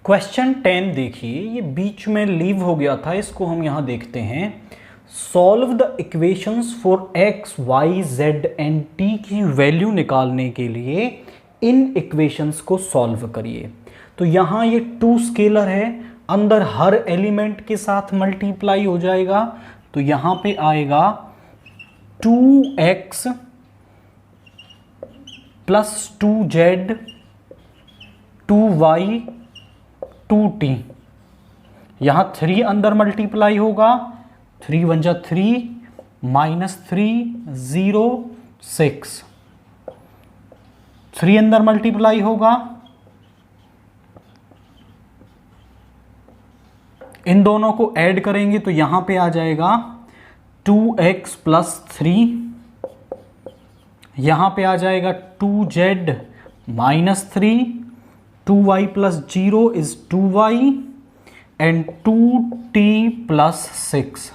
Question 10 देखिए, ये बीच में लीव हो गया था, इसको हम यहाँ देखते हैं। Solve the equations for x y z and t की वैल्यू निकालने के लिए इन इक्वेशंस को सॉल्व करिए। तो यहाँ ये 2 स्केलर है, अंदर हर एलिमेंट के साथ मल्टीप्लाई हो जाएगा। तो यहाँ पे आएगा 2x plus 2z 2y 2t, यहां 3 अंदर मल्टीप्लाई होगा, 3 1 जा 3 माइनस 3 0 6, 3 अंदर मल्टीप्लाई होगा, इन दोनों को ऐड करेंगे तो यहां पे आ जाएगा 2x प्लस 3, यहां पे आ जाएगा 2z minus 3, 2y plus 0 is 2y and 2t plus 6,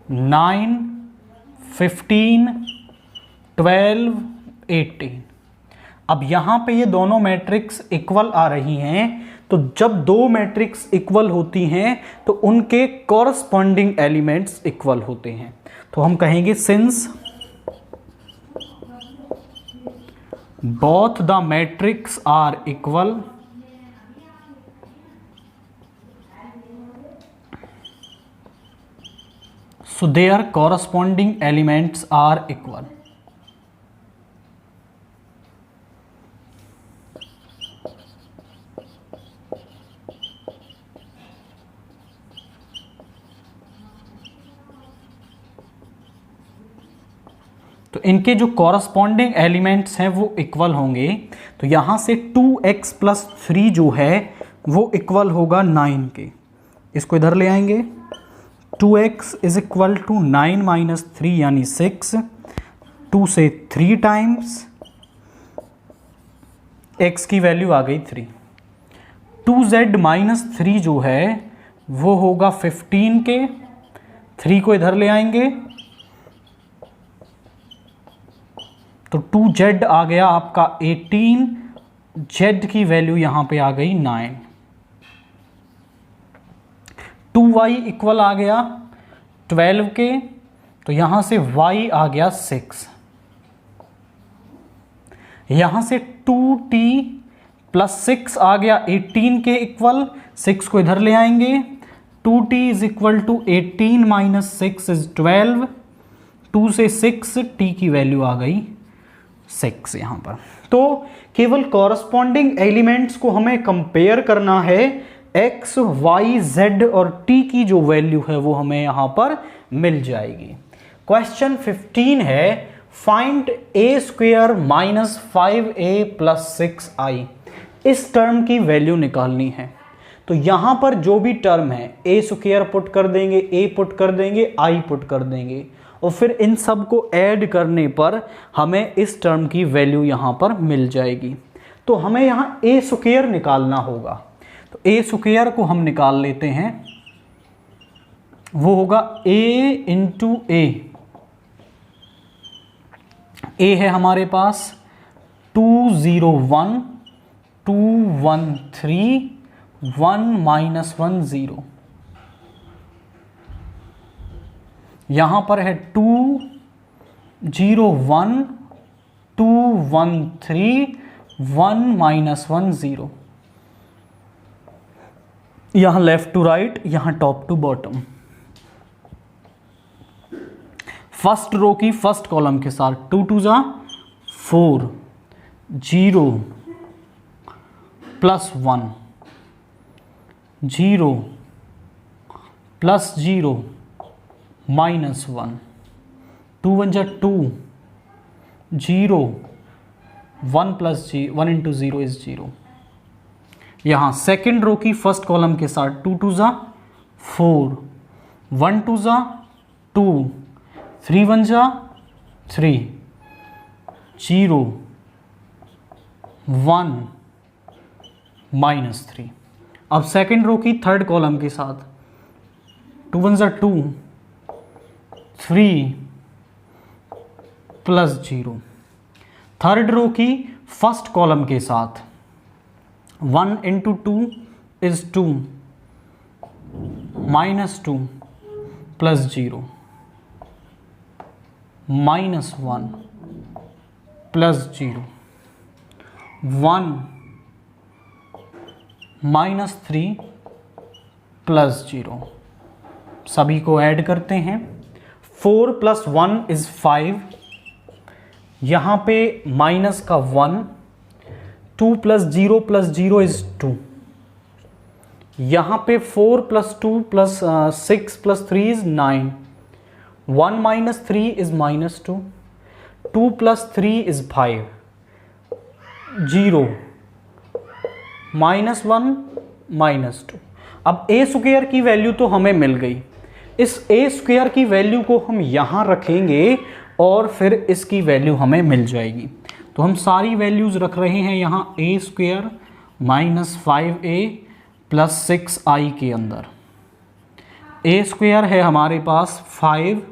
9 15 12 18। अब यहां पे ये दोनों मैट्रिक्स इक्वल आ रही हैं, तो जब दो मैट्रिक्स इक्वल होती हैं तो उनके कॉरस्पॉन्डिंग एलिमेंट्स इक्वल होते हैं। तो हम कहेंगे since both the matrix are equal, so their corresponding elements are equal। तो इनके जो कॉरस्पॉन्डिंग एलिमेंट्स हैं वो इक्वल होंगे। तो यहां से 2x प्लस 3 जो है वो इक्वल होगा 9 के, इसको इधर ले आएंगे। 2x is equal to 9 minus 3 यानी 6, 2 से 3 टाइम्स x की वैल्यू आ गई 3। 2z माइनस 3 जो है वो होगा 15 के, 3 को इधर ले आएंगे तो 2z आ गया आपका 18, z की वैल्यू यहां पे आ गई 9। 2y इक्वल आ गया 12 के, तो यहां से y आ गया 6। यहां से 2t प्लस 6 आ गया 18 के इक्वल, 6 को इधर ले आएंगे। 2t is equal to 18 minus 6 is 12, 2 से 6 t की वैल्यू आ गई 6 यहां पर। तो केवल कॉरस्पॉन्डिंग एलिमेंट्स को हमें कंपेयर करना है, x, y, z और t की जो वैल्यू है वो हमें यहां पर मिल जाएगी। क्वेश्चन 15 है, find a square minus 5a plus 6i। इस टर्म की वैल्यू निकालनी है। तो यहां पर जो भी टर्म है a स्क्वेयर पुट कर देंगे, a पुट कर देंगे, i पुट कर देंगे और फिर इन सब को ऐड करने पर हमें इस टर्म की वैल्यू यहां पर मिल जाएगी। तो हमें यहां a स्क्वायर निकालना होगा। तो a स्क्वायर को हम निकाल लेते हैं, वो होगा a इंटू a। a है हमारे पास 201 213 1 माइनस 1 0, यहां पर है 201 213 1 माइनस 1 0, यहां लेफ्ट टू राइट, यहां top to bottom. First row की फर्स्ट कॉलम के साथ 2 2 जा 4 0 प्लस 1 0 प्लस 0 माइनस 1, 2 1 जा 2 0 1 प्लस 1 इंटू 0 इज 0। यहां सेकेंड रो की फर्स्ट कॉलम के साथ 2 2 जा 4 1 2 जा 2 3 1 जा 3 0 1 माइनस 3। अब सेकेंड रो की थर्ड कॉलम के साथ 2 1 जा 2 3 प्लस 0। थर्ड रो की फर्स्ट कॉलम के साथ 1 into 2 is 2, minus 2 plus 0, minus 1 plus 0, 1 minus 3 plus 0। सभी को ऐड करते हैं। 4 plus 1 is 5, यहाँ पे माइनस का 1, 2 plus 0 is 2, यहाँ पे 4 plus 2 plus 6 plus 3 is 9, 1 minus 3 is minus 2, 2 plus 3 is 5, 0, minus 1 minus 2। अब ए स्क्वायर की वैल्यू तो हमें मिल गई, इस ए स्क्वायर की वैल्यू को हम यहाँ रखेंगे और फिर इसकी वैल्यू हमें मिल जाएगी। तो हम सारी वैल्यूज़ रख रहे हैं यहाँ ए square minus 5a plus 6i के अंदर। ए स्क्वायर है हमारे पास 5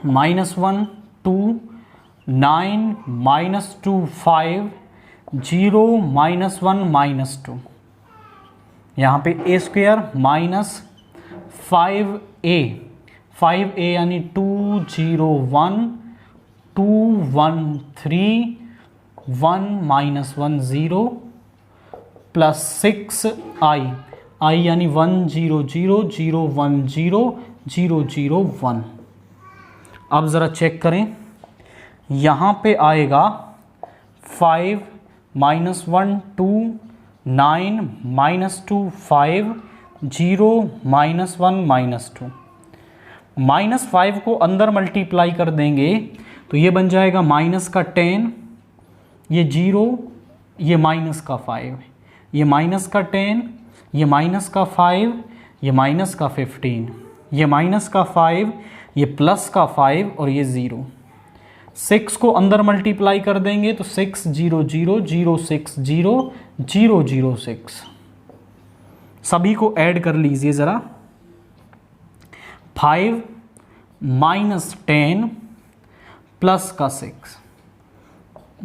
माइनस 1 2 9 माइनस 2 5 0 माइनस 1 माइनस 2। यहाँ पे ए स्क्वायर माइनस 5a यानी 2 0 1 2 1 3 1 माइनस 1 0 प्लस 6i यानी 1 0 0 0 1 0 0 0 1। अब ज़रा चेक करें, यहाँ पे आएगा 5 minus 1 2 9 minus 2 5 0 minus 1 minus 2। Minus 5 को अंदर मल्टीप्लाई कर देंगे तो ये बन जाएगा माइनस का 10, ये 0, ये माइनस का 5, ये माइनस का 10, ये माइनस का 5, ये माइनस का 15, ये माइनस का 5, ये प्लस का 5 और ये 0। 6 को अंदर मल्टीप्लाई कर देंगे तो 6 0 0 0 6 0 0 0 6। सभी को ऐड कर लीजिए ज़रा। 5 माइनस 10 प्लस का 6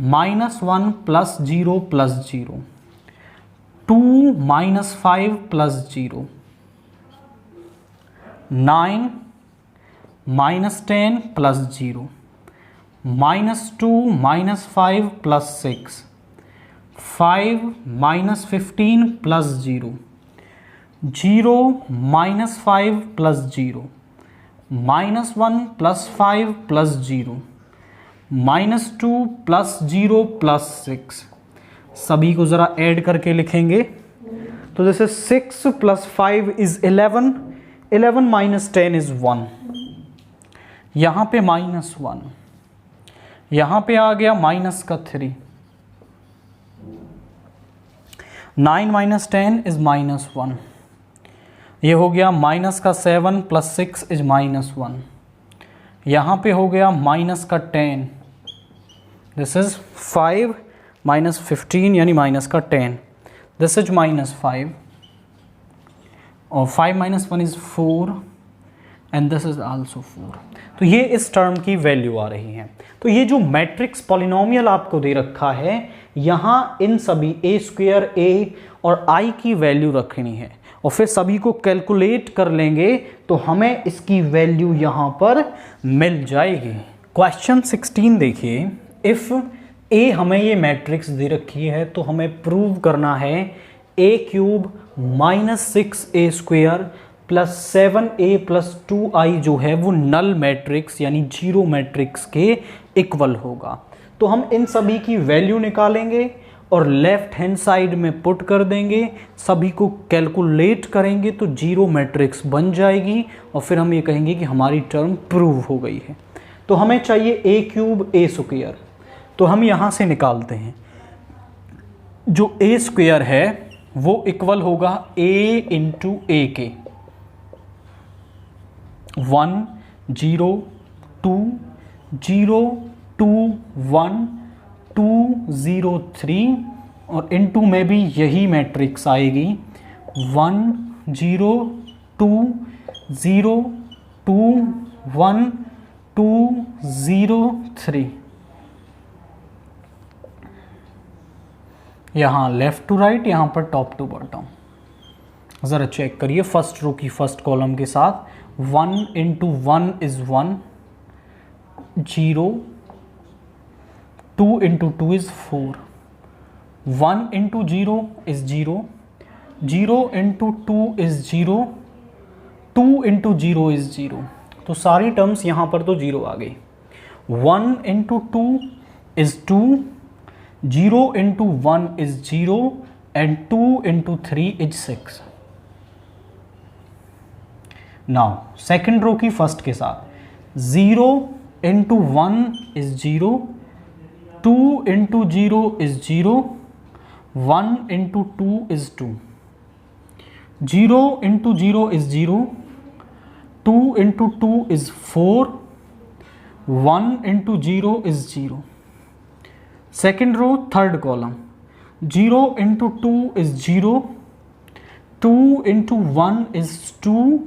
minus 1 plus 0 plus 0 2 minus 5 plus 0 9 minus 10 plus 0 minus 2 minus 5 plus 6 5 minus 15 plus 0 0 minus 5 plus 0 minus 1 plus 5 plus 0 minus 2 plus 0 plus 6। सभी को ज़रा ऐड करके लिखेंगे तो जैसे 6 प्लस 5 इज़ 11, 11 माइनस 10 इज़ 1, यहाँ पे माइनस 1, यहाँ पे आ गया माइनस का 3, 9 माइनस 10 इज़ माइनस 1, ये हो गया माइनस का 7 प्लस 6 इज माइनस 1, यहाँ पे हो गया माइनस का 10, दिस इज 5 माइनस 15 यानी माइनस का 10, दिस इज माइनस 5 और 5 minus 1 is 4 and this is also 4। तो ये इस टर्म की वैल्यू आ रही है। तो ये जो मैट्रिक्स पॉलिनोमियल आपको दे रखा है, यहाँ इन सभी ए स्क्वायर ए और आई की वैल्यू रखनी है और फिर सभी को कैलकुलेट कर लेंगे तो हमें इसकी वैल्यू यहाँ पर मिल जाएगी। क्वेश्चन 16 देखिए, इफ़ ए हमें ये मैट्रिक्स दे रखी है तो हमें प्रूव करना है A cube minus 6a square plus 7a plus 2i जो है वो नल मैट्रिक्स यानी जीरो मैट्रिक्स के इक्वल होगा। तो हम इन सभी की वैल्यू निकालेंगे और लेफ्ट हैंड साइड में पुट कर देंगे, सभी को कैलकुलेट करेंगे तो जीरो मैट्रिक्स बन जाएगी और फिर हम ये कहेंगे कि हमारी टर्म प्रूव हो गई है। तो हमें चाहिए ए क्यूब ए स्क्वायर, तो हम यहाँ से निकालते हैं। जो ए स्क्वायर है वो इक्वल होगा ए इंटू ए के, 1 0 2 0 2 1 2 0 3 और इनटू में भी यही मैट्रिक्स आएगी 1 0 2 0 2 1 2 0 3। यहाँ लेफ़्ट टू राइट, यहाँ पर टॉप टू बॉटम। ज़रा चेक करिए फर्स्ट रो की फर्स्ट कॉलम के साथ, 1 into 1 is 1, 0, 2 into 2 is 4, 1 into 0 is 0, 0 into 2 is 0, 2 into 0 is 0। तो सारी टर्म्स यहाँ पर तो 0 आ गई। 1 into 2 is 2, 0 into 1 is 0 and 2 into 3 is 6। Now second row की फर्स्ट के साथ, 0 into 1 is 0, 2 into 0 is 0, 1 into 2 is 2, 0 into 0 is 0, 2 into 2 is 4, 1 into 0 is 0। Second row third column, 0 into 2 is 0, 2 into 1 is 2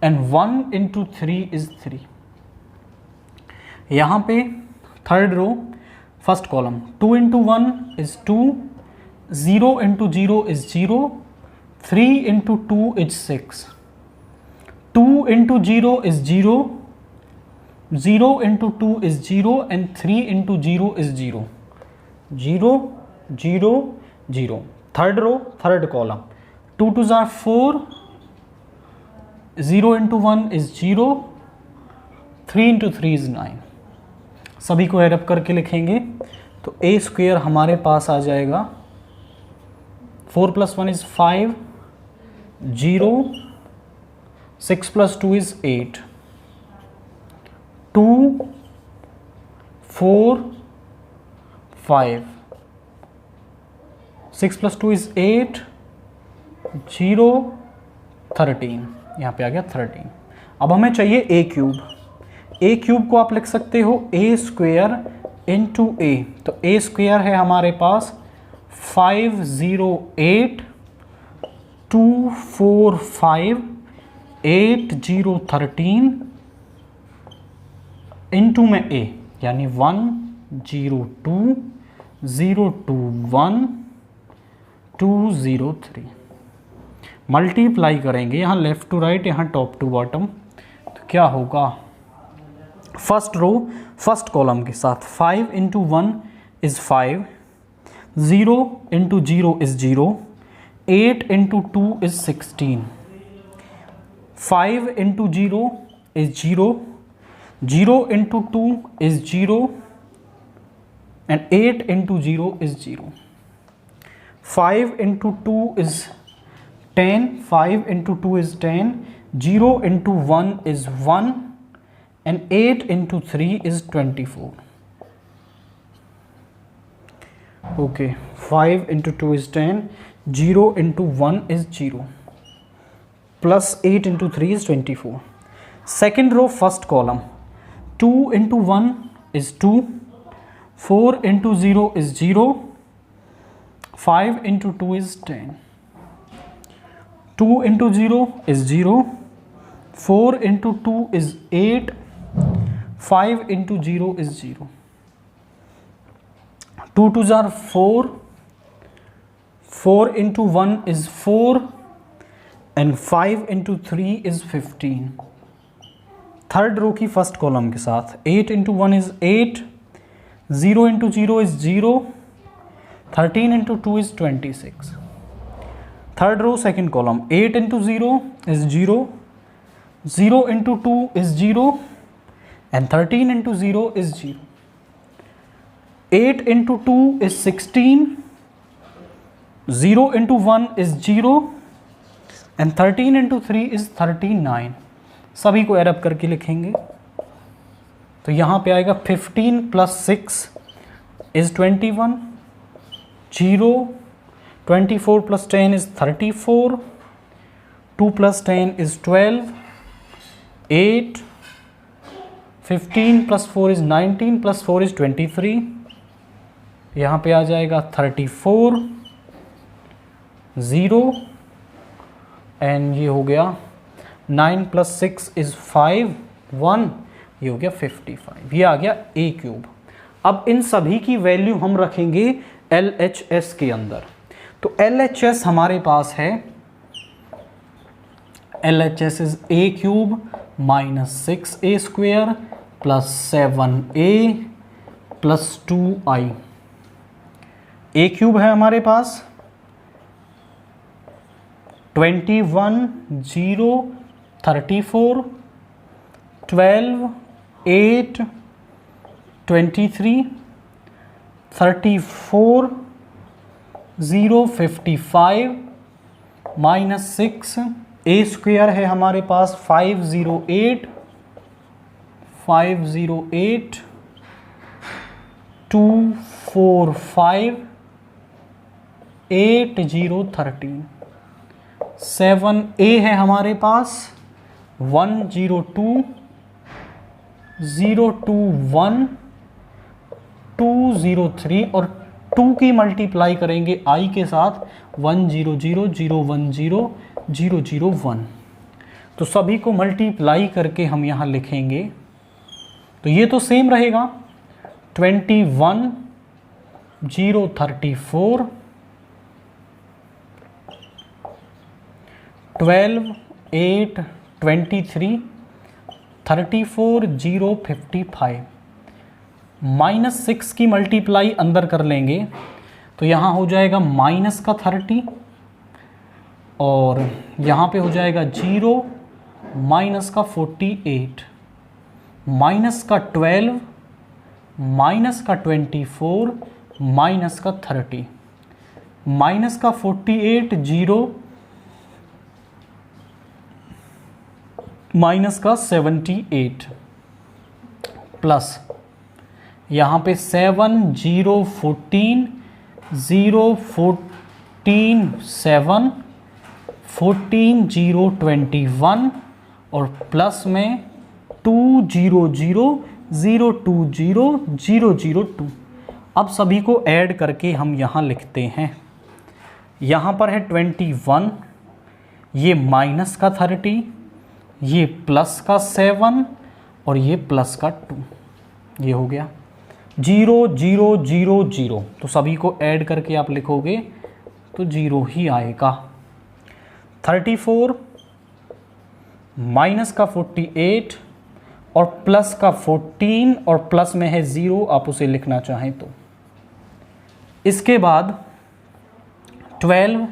and 1 into 3 is 3। यहाँ पे third row first column, 2 into 1 is 2, 0 into 0 is 0, 3 into 2 is 6, 2 into 0 is 0, 0 into 2 is 0 and 3 into 0 is 0, 0 0 0। Third row third column, 2 2 ज़ार 4, 0 into 1 is 0, 3 into 3 is 9। सभी को add up करके लिखेंगे तो ए square हमारे पास आ जाएगा 4 + 1 इज़ 5, 0, 6 + 2 इज़ 8, 2 4 5, 6 + 2 इज़ 8, 0 13। यहाँ पे आ गया 13। अब हमें चाहिए ए क्यूब। ए क्यूब को आप लिख सकते हो ए स्क्वेयर इंटू ए। तो ए स्क्वेयर है हमारे पास 508 245 8013 इंटू में ए यानी 102 021 203। मल्टीप्लाई करेंगे यहाँ लेफ़्ट टू राइट, यहाँ टॉप टू बॉटम, तो क्या होगा? फर्स्ट रो फर्स्ट कॉलम के साथ 5 into 1 is 5, 0 into 0 is 0, 8 into 2 is 16, 5 into 0 is 0, 0 into 2 is 0 and 8 into 0 is 0. 5 into 2 is 10, 5 into 2 is 10, 0 into 1 is 1 and 8 into 3 is 24. Okay, 5 into 2 is 10, 0 into 1 is 0 plus 8 into 3 is 24. Second row first column, 2 into 1 is 2, 4 into 0 is 0, 5 into 2 is 10, 2 into 0 is 0, 4 into 2 is 8, 5 into 0 is 0, 2 2s are 4, 4 into 1 is 4 and 5 into 3 is 15. Third row की first column के साथ 8 into 1 is 8, 0 into 0 is 0, 13 into 2 is 26. Third row second column, 8 into 0 is 0, 0 into 2 is 0 and 13 into 0 is 0. 8 into 2 is 16, 0 into 1 is 0 and 13 into 3 is 39. सभी को add up करके लिखेंगे तो यहाँ पे आएगा 15 + 6 is 21, 0, 24 + 10 is 34, 2 + 10 is 12, 8, 15 + 4 is 19 + 4 is 23, यहाँ पे आ जाएगा 34, 0 एंड ये हो गया 9 + 6 is 5, 1, ये हो गया 55। ये आ गया ए क्यूब। अब इन सभी की वैल्यू हम रखेंगे LHS के अंदर। तो LHS हमारे पास है, LHS is a cube minus 6a square plus 7a plus 2i। a cube है हमारे पास 21 0 34 12 8 23 34 0 55 माइनस 6। a स्क्वेयर है हमारे पास 508 245 8013। 7a है हमारे पास 102 021 203 और 2 की मल्टीप्लाई करेंगे i के साथ 100 010 001। तो सभी को मल्टीप्लाई करके हम यहाँ लिखेंगे तो ये तो सेम रहेगा 21 034 12 8 23 34 055 माइनस 6 की मल्टीप्लाई अंदर कर लेंगे तो यहाँ हो जाएगा माइनस का 30 और यहाँ पे हो जाएगा 0 माइनस का 48 माइनस का 12 माइनस का 24 माइनस का 30 माइनस का 48 0 माइनस का 78 प्लस यहाँ पे 7 0 14 0 14 7 14 0 21 और प्लस में 2 0 0 0 2 0 0 0 2। अब सभी को ऐड करके हम यहाँ लिखते हैं। यहाँ पर है 21, ये माइनस का 30, ये प्लस का 7 और ये प्लस का 2। ये हो गया 0 0 0 0। तो सभी को ऐड करके आप लिखोगे तो 0 ही आएगा। 34 माइनस का 48 और प्लस का 14 और प्लस में है 0, आप उसे लिखना चाहें तो। इसके बाद 12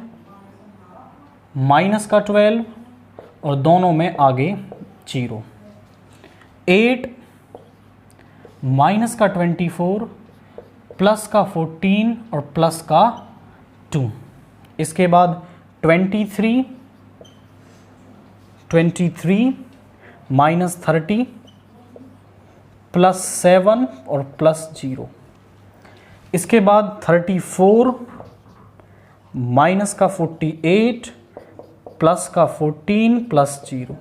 माइनस का 12 और दोनों में आगे 0। 8 माइनस का 24 प्लस का 14 और प्लस का 2। इसके बाद 23 माइनस 30 प्लस 7 और प्लस 0। इसके बाद 34 माइनस का 48 प्लस का 14 प्लस 0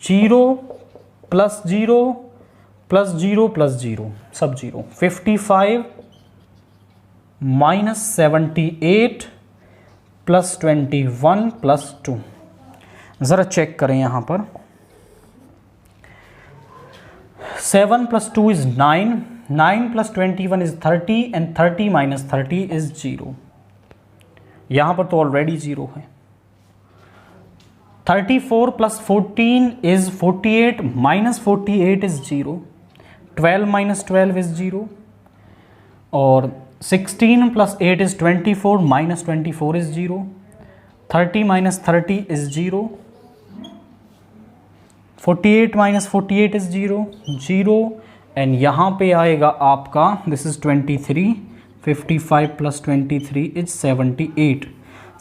0 प्लस 0 प्लस 0 प्लस 0 सब 0। 55 माइनस 78 प्लस 21 प्लस 2। ज़रा चेक करें यहाँ पर 7 plus 2 is 9, 9 plus 21 is 30 and 30 minus 30 is 0। यहाँ पर तो ऑलरेडी 0 है। 34 plus 14 is 48 minus 48 is 0। 12 minus 12 is 0 और 16 plus 8 is 24 minus 24 is 0। 30 minus 30 is 0। 48 minus 48 is 0 0 and यहाँ पे आएगा आपका this is 23। 55 plus 23 is 78।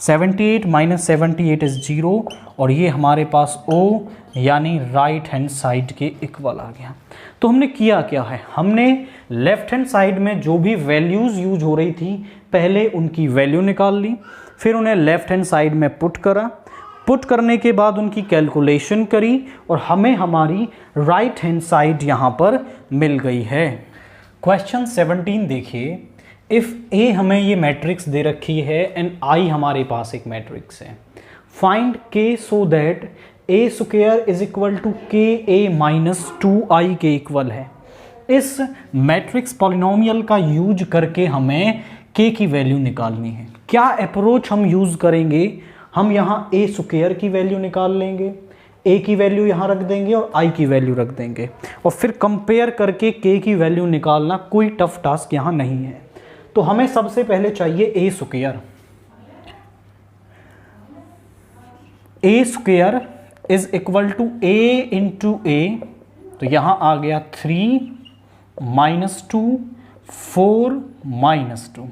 78 minus 78 is 0 और ये हमारे पास O यानी राइट हैंड साइड के इक्वल आ गया। तो हमने किया क्या है, हमने लेफ्ट हैंड साइड में जो भी वैल्यूज़ यूज हो रही थी पहले उनकी वैल्यू निकाल ली, फिर उन्हें लेफ्ट हैंड साइड में पुट करा, पुट करने के बाद उनकी कैलकुलेशन करी और हमें हमारी राइट हैंड साइड यहाँ पर मिल गई है। क्वेश्चन 17 देखिए, इफ़ ए हमें ये मैट्रिक्स दे रखी है एंड आई हमारे पास एक मैट्रिक्स है, find K so that A square is equal to K A minus 2i के इक्वल है। इस मैट्रिक्स पॉलिनोमियल का यूज करके हमें के की वैल्यू निकालनी है। क्या अप्रोच हम यूज़ करेंगे, हम यहाँ ए स्क्वायर की वैल्यू निकाल लेंगे, ए की वैल्यू यहाँ रख देंगे और आई की वैल्यू रख देंगे और फिर कंपेयर करके के की वैल्यू निकालना कोई टफ टास्क यहाँ नहीं है। तो हमें सबसे पहले चाहिए A square. A square is equal to A into A, तो यहाँ आ गया 3 -2 4 -2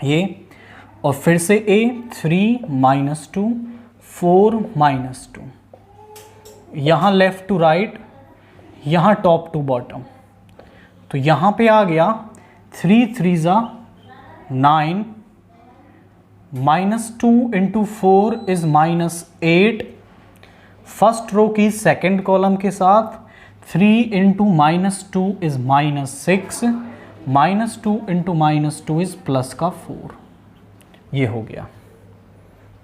ये, और फिर से ए 3 -2 4 -2, यहाँ लेफ्ट टू राइट, यहाँ टॉप टू बॉटम, तो यहाँ पे आ गया 3 3 9 -2 इंटू 4 इज -8, फर्स्ट रो की सेकेंड कॉलम के साथ 3 into -2 is -6, -2 into -2 is plus का 4, ये हो गया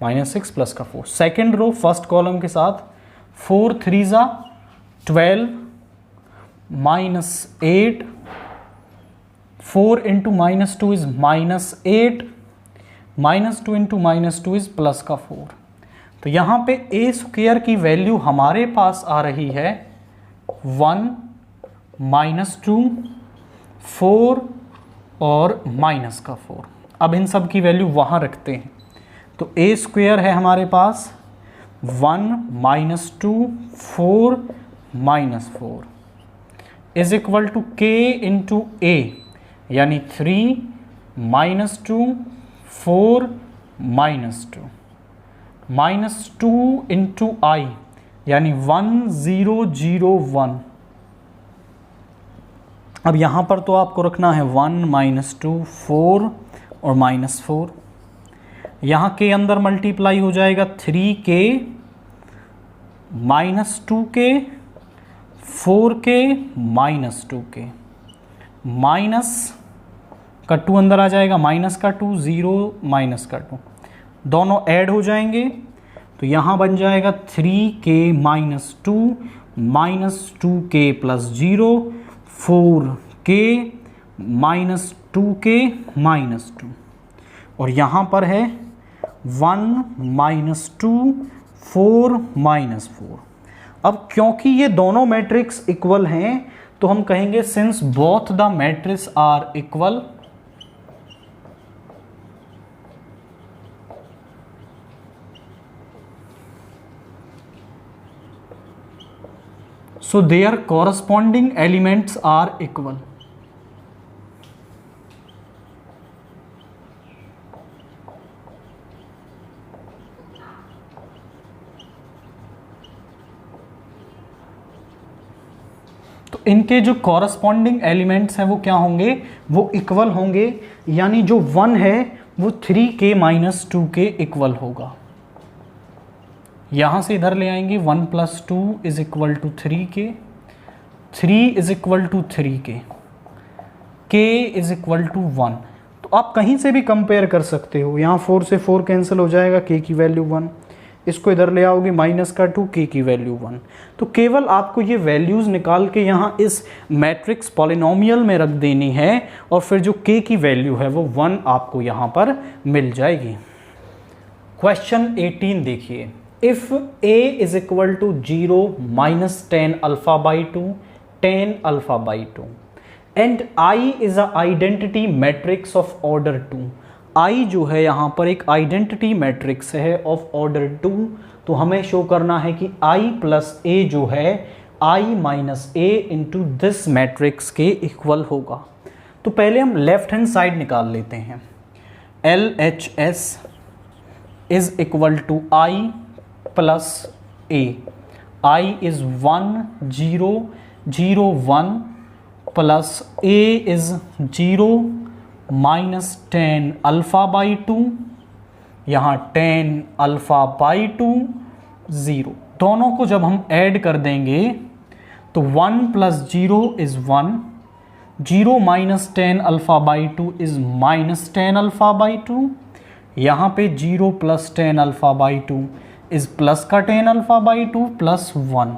-6 प्लस का 4। सेकेंड रो फर्स्ट कॉलम के साथ 4 3 12 -8, 4 into -2 is -8, -2 into -2 is plus का 4। तो यहाँ पे ए स्क्वायर की वैल्यू हमारे पास आ रही है 1 -2 4 और माइनस का 4। अब इन सब की वैल्यू वहाँ रखते हैं, तो ए स्क्वायर है हमारे पास 1 -2 4 -4 इज इक्वल टू के इंटू ए, यानी 3 -2 4 -2 -2 इंटू आई, यानी 1 0 0 1। अब यहाँ पर तो आपको रखना है 1 -2 4 और -4, यहाँ के अंदर मल्टीप्लाई हो जाएगा 3k -2k 4k -2k, minus का 2 अंदर आ जाएगा, माइनस का 2 0 माइनस का 2 दोनों ऐड हो जाएंगे, तो यहाँ बन जाएगा 3k -2 -2k plus 0 4k -2k -2, और यहाँ पर है 1 -2 4 -4। अब क्योंकि ये दोनों मैट्रिक्स इक्वल हैं तो हम कहेंगे since both the matrix are equal, so their corresponding elements are equal। तो इनके जो कॉरस्पॉन्डिंग एलिमेंट्स हैं वो क्या होंगे, वो इक्वल होंगे, यानी जो 1 है वो 3k -2 के इक्वल होगा। यहाँ से इधर ले आएंगे 1 + 2 is equal to 3k, 3 is equal to 3k, k is equal to 1। तो आप कहीं से भी कंपेयर कर सकते हो, यहाँ 4 से 4 कैंसिल हो जाएगा, k की वैल्यू 1, इसको इधर ले आओगे -2 k की वैल्यू 1। तो केवल आपको ये वैल्यूज़ निकाल के यहाँ इस मैट्रिक्स पॉलिनोमियल में रख देनी है और फिर जो k की वैल्यू है वो 1 आपको यहाँ पर मिल जाएगी। क्वेश्चन 18 देखिए, if a is equal to 0 -10 α/2 10 α/2 and i is a identity matrix of order 2। i जो है यहाँ पर एक आइडेंटिटी मैट्रिक्स है ऑफ ऑर्डर 2, तो हमें शो करना है कि i + a जो है i - a into this matrix के इक्वल होगा। तो पहले हम लेफ्ट हैंड साइड निकाल लेते हैं। LHS is equal to i + a, i is 1 0 0 1 plus a is 0 -10 α/2, यहाँ 10 α/2 0, दोनों को जब हम ऐड कर देंगे तो 1 + 0 इज 1, 0 -10 α/2 इज -10 α/2, यहाँ पे 0 + 10 α/2 इज प्लस का 10 α/2 प्लस 1।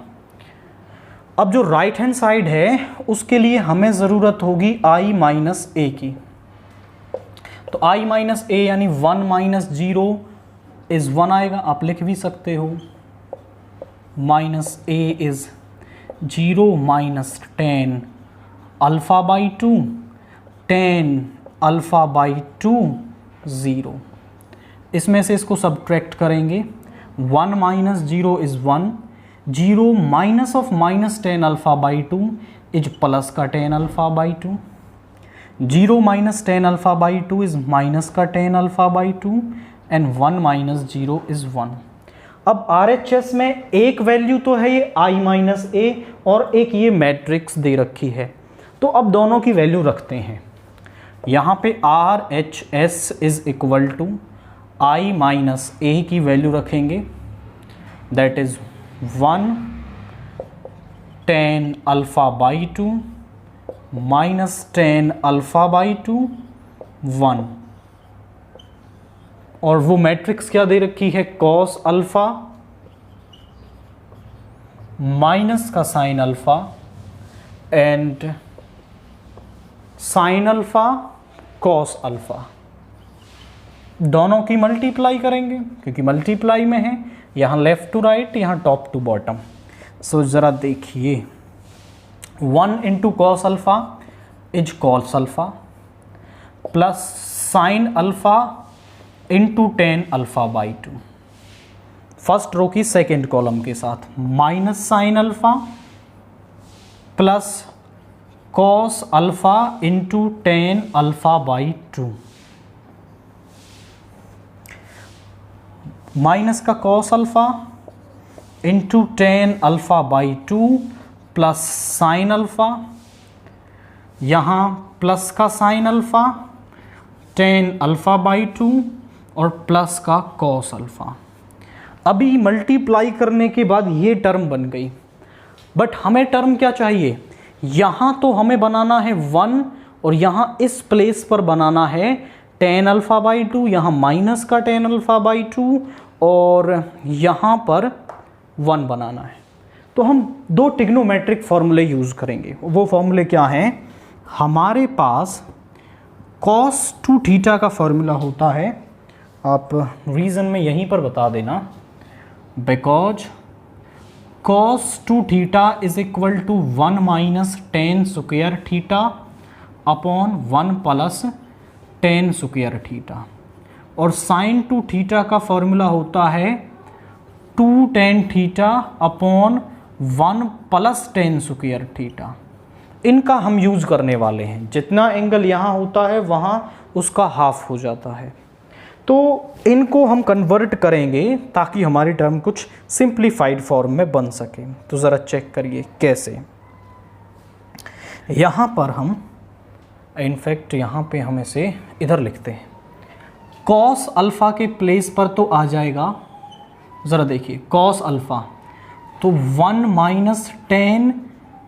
अब जो राइट हैंड साइड है उसके लिए हमें ज़रूरत होगी i - a की। तो i माइनस ए यानी 1 माइनस 0 इज 1 आएगा, आप लिख भी सकते हो minus A is 0 minus 10 alpha by 2, 10 alpha by 2 0। इसमें से इसको सब्ट्रैक्ट करेंगे, 1 minus 0 is 1, 0 minus of minus 10 alpha by 2 is plus का 10 alpha by 2, 0 minus 10 alpha by 2 is minus का 10 alpha by 2 and 1 minus 0 is 1। अब RHS में एक value तो है ये i माइनस ए और एक ये मैट्रिक्स दे रखी है, तो अब दोनों की वैल्यू रखते हैं। यहाँ पे RHS is equal to i minus A की वैल्यू रखेंगे, that is 1 10 alpha by 2 minus 10 alpha by 2 1, और वो मैट्रिक्स क्या दे रखी है, कॉस अल्फ़ा माइनस का sine alpha and sine alpha cos alpha. दोनों की मल्टीप्लाई करेंगे क्योंकि मल्टीप्लाई में है, यहाँ लेफ़्ट टू राइट, यहाँ टॉप टू बॉटम। सो ज़रा देखिए, 1 into cos alpha is cos alpha plus sine alpha into 10 alpha by 2, first row की सेकेंड कॉलम के साथ, minus sine alpha plus cos alpha into 10 alpha by 2, minus का cos alpha into 10 alpha by 2 plus sine alpha, यहाँ plus का sine alpha 10 alpha by 2 और plus का cos alpha. अभी multiply करने के बाद ये टर्म बन गई, बट हमें टर्म क्या चाहिए, यहाँ तो हमें बनाना है 1 और यहाँ इस प्लेस पर बनाना है 10 अल्फ़ा बाई 2, यहाँ माइनस का 10 अल्फ़ा बाई 2 और यहाँ पर 1 बनाना है। तो हम दो ट्रिग्नोमेट्रिक फॉर्मूले यूज़ करेंगे। वो फॉर्मूले क्या हैं, हमारे पास cos 2 थीटा का फॉर्मूला होता है, आप रीज़न में यहीं पर बता देना, because cos 2 theta is equal to 1 minus 10 square theta upon 1 plus 10 square theta, और sin 2 थीटा का फॉर्मूला होता है 2 tan theta upon 1 plus 10 square theta. इनका हम यूज़ करने वाले हैं, जितना एंगल यहाँ होता है वहाँ उसका हाफ हो जाता है, तो इनको हम कन्वर्ट करेंगे ताकि हमारी टर्म कुछ सिंप्लीफाइड फॉर्म में बन सके। तो ज़रा चेक करिए कैसे। यहाँ पर हम इनफैक्ट यहाँ पे हम इसे इधर लिखते हैं, कॉस अल्फ़ा के प्लेस पर तो आ जाएगा, ज़रा देखिए कॉस अल्फ़ा तो 1 माइनस 10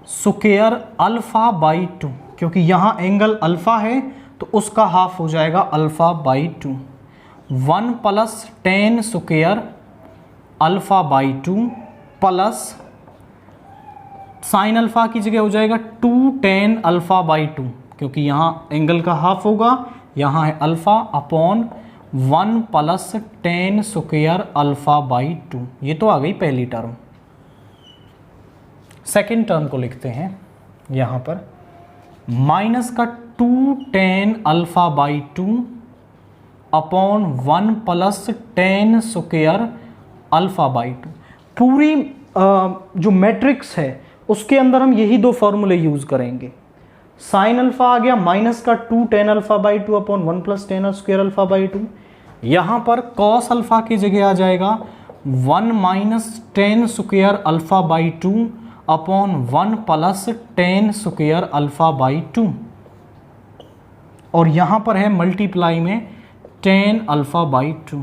स्क्वायर अल्फ़ा बाई 2, क्योंकि यहाँ एंगल अल्फ़ा है तो उसका हाफ हो जाएगा alpha by 2, 1 plus 10 square alpha by 2 plus sine alpha की जगह हो जाएगा 2 tan अल्फ़ा बाई 2, क्योंकि यहाँ एंगल का हाफ होगा, यहाँ है alpha upon 1 plus 10 square alpha by 2। ये तो आ गई पहली टर्म। सेकेंड टर्म को लिखते हैं यहाँ पर, माइनस का 2 tan alpha by 2 upon 1 plus 10 square alpha by 2। पूरी जो मैट्रिक्स है उसके अंदर हम यही दो फॉर्मूले यूज़ करेंगे। साइन अल्फ़ा आ गया माइनस का 2 tan alpha by 2 upon 1 plus 10 square alpha by 2। यहाँ पर कॉस अल्फ़ा की जगह आ जाएगा 1 minus 10 square alpha by 2 upon 1 plus 10 square alpha by 2, और यहाँ पर है मल्टीप्लाई में 10 अल्फ़ा बाई 2।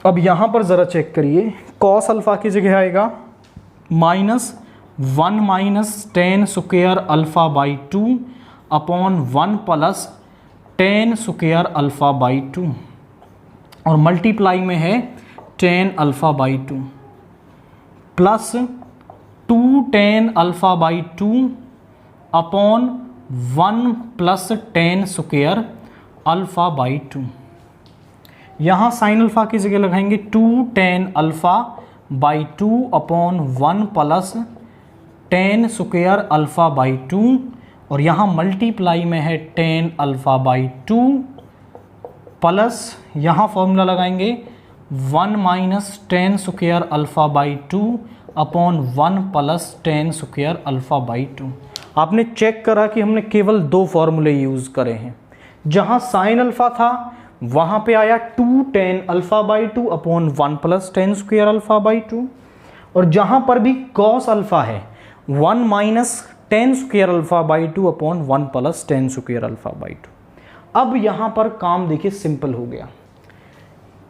अब यहाँ पर ज़रा चेक करिए, कॉस अल्फ़ा की जगह आएगा minus 1 minus 10 square alpha by 2 upon 1 plus 10 square alpha by 2, और मल्टीप्लाई में है 10 alpha by 2 plus 2 tan alpha by 2 upon 1 plus ten square alpha by 2। यहाँ साइन अल्फ़ा की जगह लगाएंगे 2 tan alpha by 2 upon 1 plus ten square alpha by 2, और यहाँ multiply में है टेन अल्फ़ा बाई 2 प्लस यहाँ फॉर्मूला लगाएंगे 1 minus ten square alpha by 2 upon 1 plus ten square alpha by 2। आपने चेक करा कि हमने केवल 2 फॉर्मूले यूज़ करे हैं। जहाँ साइन अल्फ़ा था वहाँ पे आया 2 tan alpha by 2 upon 1 plus ten square alpha by 2, और जहाँ पर भी कॉस अल्फ़ा है 1 minus ten square alpha by 2 upon 1 plus ten square alpha by 2। अब यहाँ पर काम देखिए सिंपल हो गया,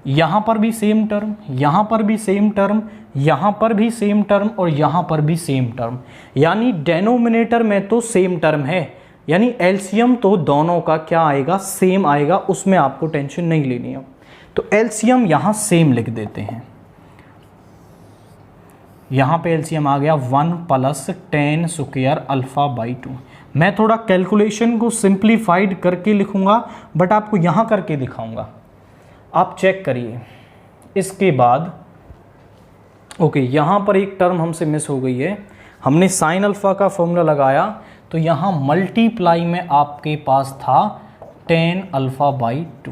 यहाँ पर भी सेम टर्म, यहाँ पर भी सेम टर्म, यहाँ पर भी सेम टर्म, और यहाँ पर भी सेम टर्म, यानी डेनोमिनेटर में तो सेम टर्म है, यानी एलसीएम तो दोनों का क्या आएगा, सेम आएगा, उसमें आपको टेंशन नहीं लेनी है। तो एलसीएम यहाँ सेम लिख देते हैं, यहाँ पे एलसीएम आ गया 1 plus ten square alpha by 2। मैं थोड़ा कैलकुलेशन को सिंप्लीफाइड करके लिखूंगा, बट आपको यहाँ करके दिखाऊंगा, आप चेक करिए। इसके बाद ओके, यहाँ पर एक टर्म हमसे मिस हो गई है, हमने साइन अल्फ़ा का फॉर्मूला लगाया तो यहाँ मल्टीप्लाई में आपके पास था टेन अल्फ़ा बाई 2।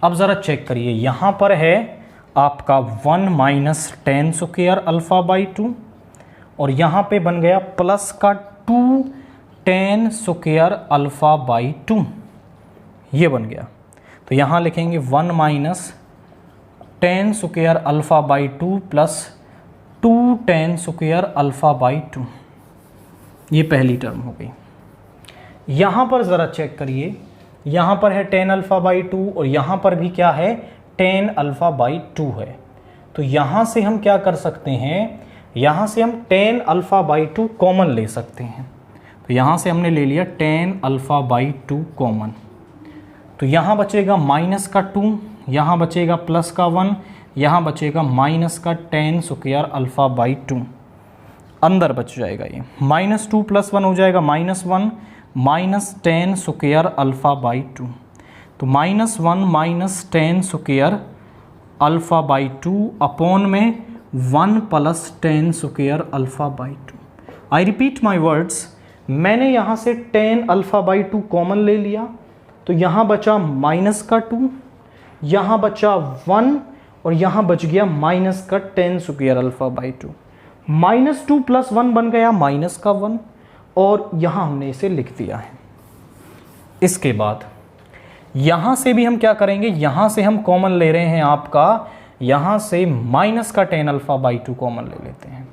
अब ज़रा चेक करिए, यहाँ पर है आपका 1 minus ten square alpha by 2, और यहाँ पे बन गया प्लस का 2 टेन स्क्वायर अल्फ़ा बाई 2, ये बन गया। तो यहाँ लिखेंगे 1 minus ten square alpha by 2 plus 2 ten square alpha by 2, ये पहली टर्म हो गई। यहाँ पर ज़रा चेक करिए, यहाँ पर है टेन अल्फ़ा बाई 2 और यहाँ पर भी क्या है, टेन अल्फ़ा बाई 2 है। तो यहाँ से हम क्या कर सकते हैं, यहाँ से हम टेन अल्फ़ा बाई 2 कॉमन ले सकते हैं। तो यहाँ से हमने ले लिया टेन अल्फ़ा बाई 2 कॉमन, तो यहाँ बचेगा माइनस का 2, यहाँ बचेगा प्लस का 1, यहाँ बचेगा माइनस का टेन स्क्वायर अल्फ़ा बाई 2, अंदर बच जाएगा ये माइनस 2 प्लस 1 हो जाएगा minus 1, minus ten square alpha by 2। तो minus 1 minus ten square alpha by 2 upon में 1 plus ten square alpha by 2। I repeat my words, मैंने यहाँ से टेन अल्फ़ा बाई 2 कॉमन ले लिया, तो यहाँ बचा माइनस का 2, यहाँ बचा 1, और यहाँ बच गया माइनस का ten square alpha by 2। Minus 2 plus 1 बन गया माइनस का 1, और यहाँ हमने इसे लिख दिया है। इसके बाद यहाँ से भी हम क्या करेंगे, यहाँ से हम कॉमन ले रहे हैं आपका, यहाँ से माइनस का टेन अल्फ़ा बाई 2 कॉमन ले लेते हैं,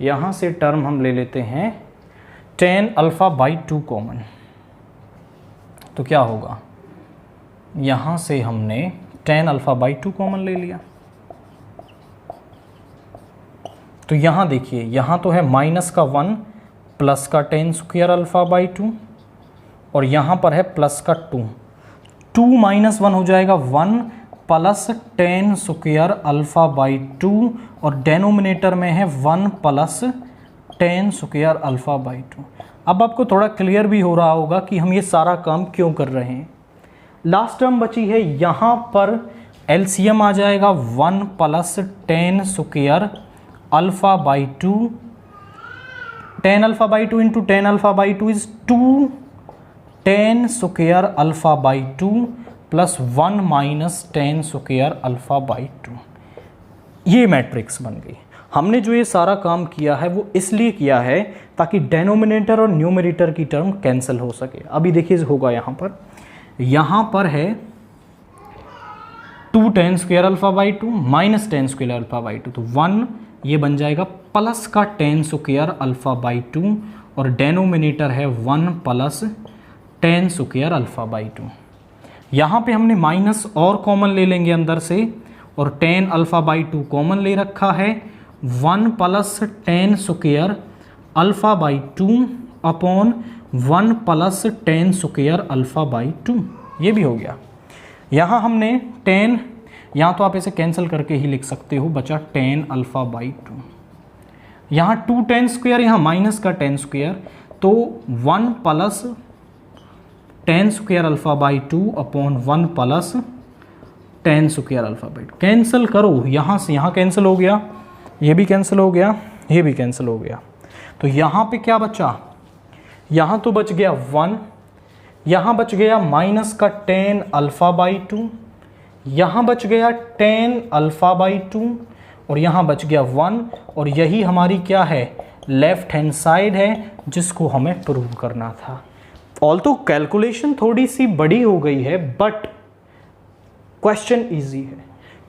यहाँ से टर्म हम ले लेते हैं टेन अल्फ़ा बाई 2 कॉमन। तो क्या होगा, यहाँ से हमने टेन अल्फ़ा बाई 2 कॉमन ले लिया, तो यहाँ देखिए, यहाँ तो है माइनस का 1 प्लस का टेन स्क्वायर अल्फ़ा बाई 2, और यहाँ पर है प्लस का 2, 2 माइनस 1 हो जाएगा 1 plus ten square alpha by 2, और डेनोमिनेटर में है 1 plus ten square alpha by 2। अब आपको थोड़ा क्लियर भी हो रहा होगा कि हम ये सारा काम क्यों कर रहे हैं। लास्ट टर्म बची है, यहाँ पर एलसीएम आ जाएगा 1 plus ten square alpha by 2, tan alpha by 2 into tan alpha by 2 is 2 ten square alpha by 2 plus 1 minus ten square alpha by 2। ये मैट्रिक्स बन गई। हमने जो ये सारा काम किया है वो इसलिए किया है ताकि डेनोमिनेटर और न्यूमरेटर की टर्म कैंसिल हो सके। अभी देखिए होगा, यहाँ पर है 2 ten square alpha by 2 minus ten square alpha by 2, तो 1 ये बन जाएगा प्लस का टेन स्क्वायर अल्फ़ा बाई 2, और डेनोमिनेटर है 1 plus ten square alpha by 2। यहाँ पे हमने माइनस और कॉमन ले लेंगे अंदर से, और टेन अल्फ़ा बाई 2 कॉमन ले रखा है, 1 plus ten square alpha by 2 upon 1 plus ten square alpha by 2, ये भी हो गया। यहाँ हमने 10, यहाँ तो आप इसे कैंसिल करके ही लिख सकते हो, बचा 10 अल्फ़ा बाई 2। यहाँ 2 टेन स्क्वायर, यहाँ माइनस का टेन स्क्वायर, तो 1 plus 10 square alpha by 2 upon 1 plus 10 square alpha by 2। Cancel करो, यहाँ से यहाँ कैंसिल हो गया, ये भी कैंसिल हो गया, ये भी कैंसिल हो गया। तो यहाँ पे क्या बचा, यहाँ तो बच गया 1, यहाँ बच गया माइनस का 10 अल्फा बाई 2, यहाँ बच गया 10 अल्फा बाई 2 और यहाँ बच गया 1। और यही हमारी क्या है, लेफ्ट हैंड साइड है जिसको हमें प्रूव करना था। ऑल्दो कैलकुलेशन थोड़ी सी बड़ी हो गई है बट क्वेश्चन इजी है,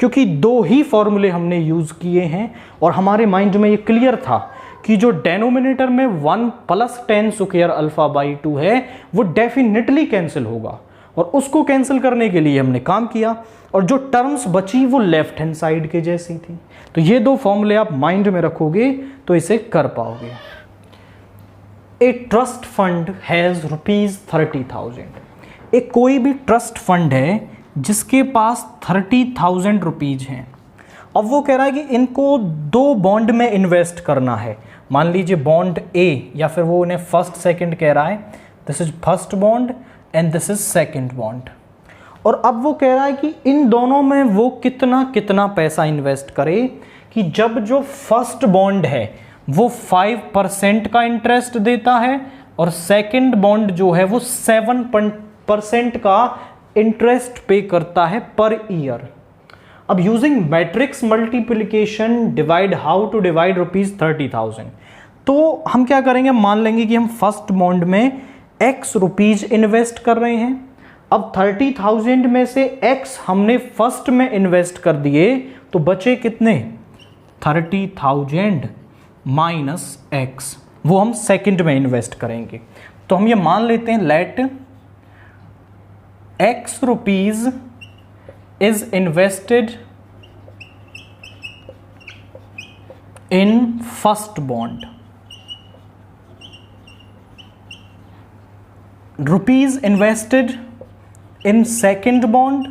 क्योंकि 2 ही फॉर्मूले हमने यूज किए हैं और हमारे माइंड में ये क्लियर था कि जो डेनोमिनेटर में 1 प्लस 10 स्क्वायर अल्फा बाई 2 है वो डेफिनेटली कैंसिल होगा, और उसको कैंसिल करने के लिए हमने काम किया और जो टर्म्स बची वो लेफ्ट हैंड साइड के जैसी थी। तो ये 2 फॉर्मूले आप माइंड में रखोगे तो इसे कर पाओगे। A trust fund has ₹30,000। एक कोई भी ट्रस्ट फंड है जिसके पास 30,000 रुपीज हैं। अब वो कह रहा है कि इनको 2 बॉन्ड में इन्वेस्ट करना है। मान लीजिए बॉन्ड ए, या फिर वो उन्हें फर्स्ट सेकंड कह रहा है, this is first bond and this is second bond. और अब वो कह रहा है कि इन दोनों में वो कितना कितना पैसा इन्वेस्ट करे कि जब जो फर्स्ट बॉन्ड है वो 5% का इंटरेस्ट देता है और सेकंड बॉन्ड जो है वो 7% का इंटरेस्ट पे करता है पर ईयर। अब using matrix multiplication divide, how to divide ₹30,000। तो हम क्या करेंगे, मान लेंगे कि हम फर्स्ट बॉन्ड में x रुपीज इन्वेस्ट कर रहे हैं। अब 30,000 में से x हमने फर्स्ट में इन्वेस्ट कर दिए तो बचे कितने, 30,000 माइनस x, वो हम सेकंड में इन्वेस्ट करेंगे। तो हम ये मान लेते हैं let x rupees is invested in first bond, rupees invested in second bond.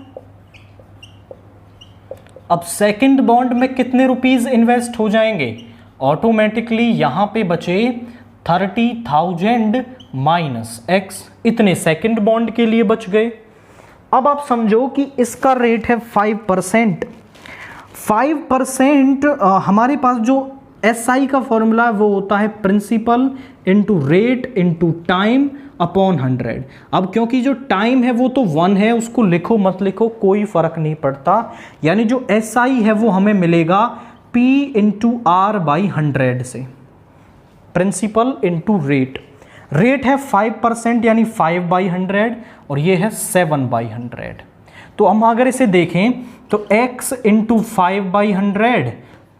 अब सेकंड बॉन्ड में कितने रुपीज इन्वेस्ट हो जाएंगे, ऑटोमेटिकली यहां पे बचे 30,000 माइनस x, इतने सेकंड बॉन्ड के लिए बच गए। अब आप समझो कि इसका रेट है 5%। 5% हमारे पास जो SI का फॉर्मूला वो होता है principal into rate into time upon 100। अब क्योंकि जो टाइम है वो तो 1 है, उसको लिखो मत लिखो कोई फर्क नहीं पड़ता, यानी जो SI है वो हमें मिलेगा P इंटू R बाई 100 से, प्रिंसिपल इंटू रेट। रेट है 5% यानी 5/100 और ये है 7/100। तो हम अगर इसे देखें तो x into 5/100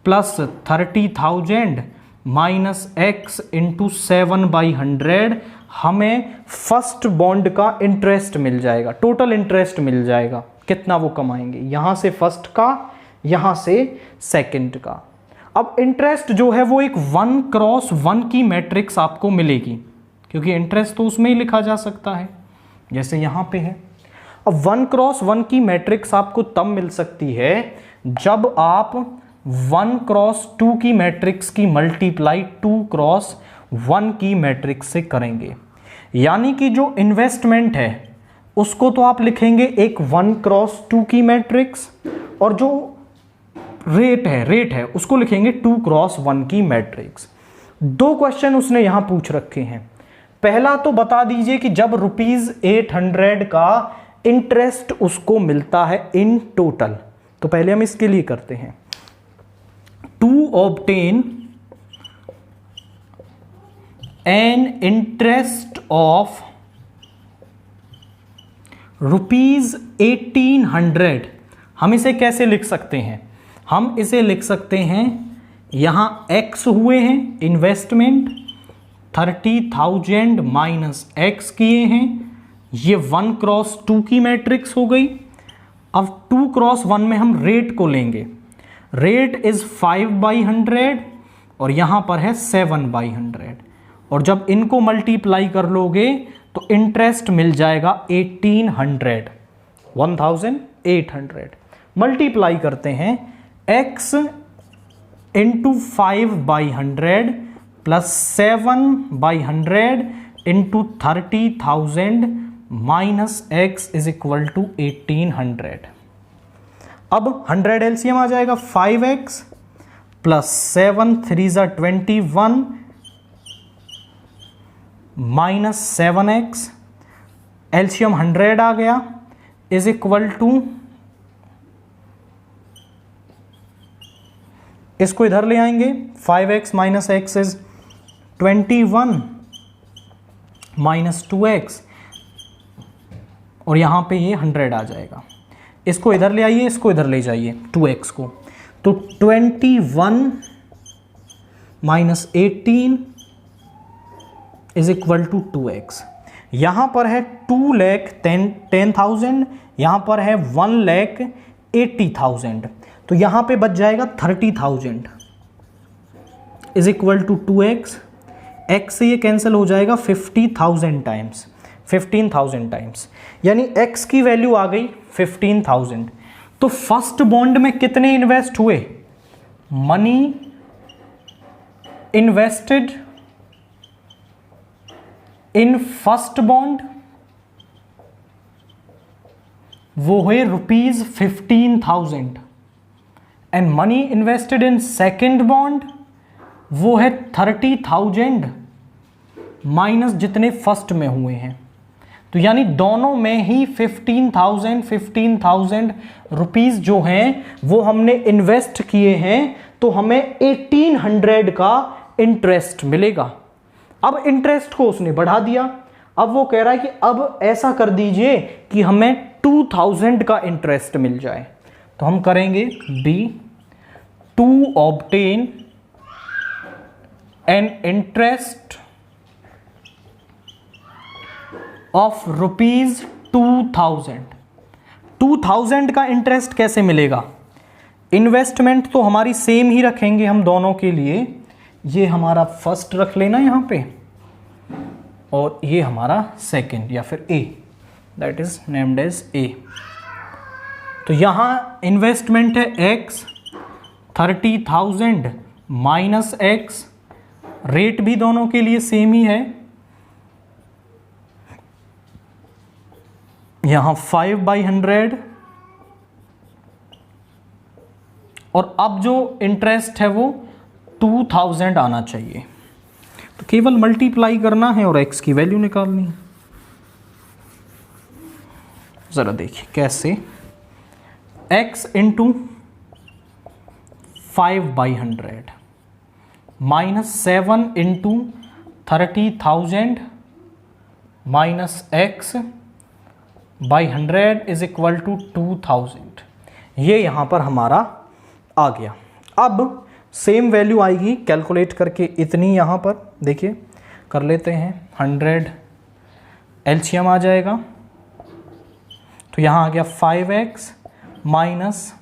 plus 30,000 minus x into 7/100 हमें फर्स्ट बॉन्ड का इंटरेस्ट मिल जाएगा, टोटल इंटरेस्ट मिल जाएगा। कितना वो कमाएंगे, यहां से फर्स्ट का, यहां से सेकंड का। अब इंटरेस्ट जो है वो एक 1x1 की मैट्रिक्स आपको मिलेगी, क्योंकि इंटरेस्ट तो उसमें ही लिखा जा सकता है जैसे यहां पे है। अब 1x1 की मैट्रिक्स आपको तब मिल सकती है जब आप 1x2 की मैट्रिक्स की मल्टीप्लाई 2x1 की मैट्रिक्स से करेंगे। यानी कि जो इन्वेस्टमेंट है उसको तो आप लिखेंगे एक 1x2 की मैट्रिक्स, और जो रेट है उसको लिखेंगे 2x1 की मैट्रिक्स। 2 क्वेश्चन उसने यहां पूछ रखे हैं। पहला तो बता दीजिए कि जब ₹800 का इंटरेस्ट उसको मिलता है इन टोटल, तो पहले हम इसके लिए करते हैं। To obtain an interest of ₹1800, हम इसे कैसे लिख सकते हैं, हम इसे लिख सकते हैं, यहां x हुए हैं इन्वेस्टमेंट, 30,000 माइनस x किए हैं, ये 1x2 की मैट्रिक्स हो गई। अब 2x1 में हम रेट को लेंगे, रेट इज 5/100 और यहां पर है 7/100, और जब इनको मल्टीप्लाई कर लोगे तो इंटरेस्ट मिल जाएगा 1800 मल्टीप्लाई करते हैं x into 5/100 plus 7/100 into 30,000 minus x is equal to 1800। अब 100 एलसीएम आ जाएगा 5x प्लस 7 3 ज़ा 21 माइनस 7x, एलसीएम 100 आ गया, इज इक्वल टू, इसको इधर ले आएंगे, 5x minus x is 21 minus 2x, और यहां पे ये 100 आ जाएगा। इसको इधर ले आइए, इसको इधर ले जाइए 2x को, तो 21 minus 18 is equal to 2x। यहां पर है 2,10,000, यहां पर है 1,80,000, तो यहां पे बच जाएगा 30,000 is equal to 2x। x से ये कैंसिल हो जाएगा 50,000 टाइम्स, 15,000 टाइम्स, यानी x की वैल्यू आ गई 15,000। तो फर्स्ट बॉन्ड में कितने इन्वेस्ट हुए? Money invested in first bond वो हुए ₹15,000, and money invested in second bond वो है 30,000 माइनस जितने फर्स्ट में हुए हैं। तो यानी दोनों में ही 15,000 रुपीज जो हैं वो हमने इन्वेस्ट किए हैं, तो हमें 1800 का इंटरेस्ट मिलेगा। अब इंटरेस्ट को उसने बढ़ा दिया, अब वो कह रहा है कि अब ऐसा कर दीजिए कि हमें 2000 का इंटरेस्ट मिल जाए। तो हम करेंगे B, to obtain an interest of ₹2000। 2000 का इंटरेस्ट कैसे मिलेगा? इन्वेस्टमेंट तो हमारी सेम ही रखेंगे हम दोनों के लिए, ये हमारा फर्स्ट रख लेना यहां पे, और ये हमारा सेकंड या फिर A, that is named as A. तो यहां इन्वेस्टमेंट है x, 30,000 माइनस x, रेट भी दोनों के लिए सेम ही है, यहां 5/100, और अब जो इंटरेस्ट है वो 2000 आना चाहिए। तो केवल मल्टीप्लाई करना है और x की वैल्यू निकालनी है। जरा देखिए कैसे, x into 5/100 minus 7 into 30,000 minus x by 100 is equal to 2000। ये यहां पर हमारा आ गया। अब सेम वैल्यू आएगी कैलकुलेट करके इतनी, यहां पर देखिए कर लेते हैं, 100 एलसीएम आ जाएगा, तो यहां आ गया 5x माइनस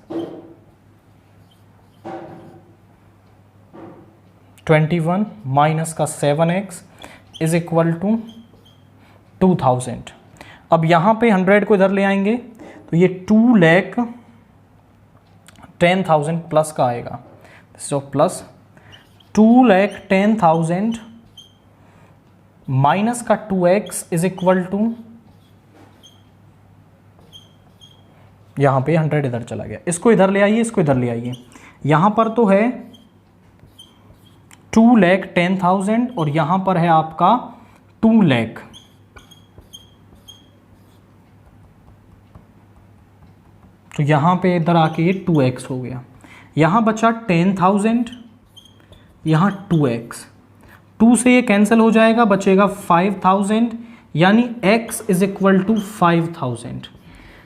21 माइनस का 7x इज इक्वल टू 2000। अब यहां पे 100 को इधर ले आएंगे, तो ये 2,10,000 प्लस का आएगा, सो प्लस 2,10,000 माइनस का 2x इज इक्वल टू, यहां पे 100 इधर चला गया, इसको इधर ले आइए, इसको इधर ले आइए, यहां पर तो है 2,10,000 और यहां पर है आपका 2 लाख। तो यहां पे इधर आके ये 2x हो गया, यहां बचा 10,000, यहां 2x, 2 से ये कैंसिल हो जाएगा, बचेगा 5,000, यानी x इज इक्वल टू 5,000।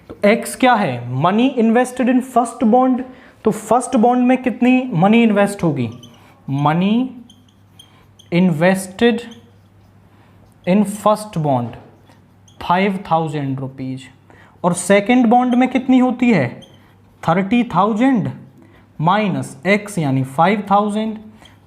तो x क्या है? Money invested in first bond, तो फर्स्ट बॉन्ड में कितनी मनी इन्वेस्ट होगी? Money invested in first bond 5,000 rupees, और सेकेंड बॉन्ड में कितनी होती है? 30,000 माइनस x यानी 5,000,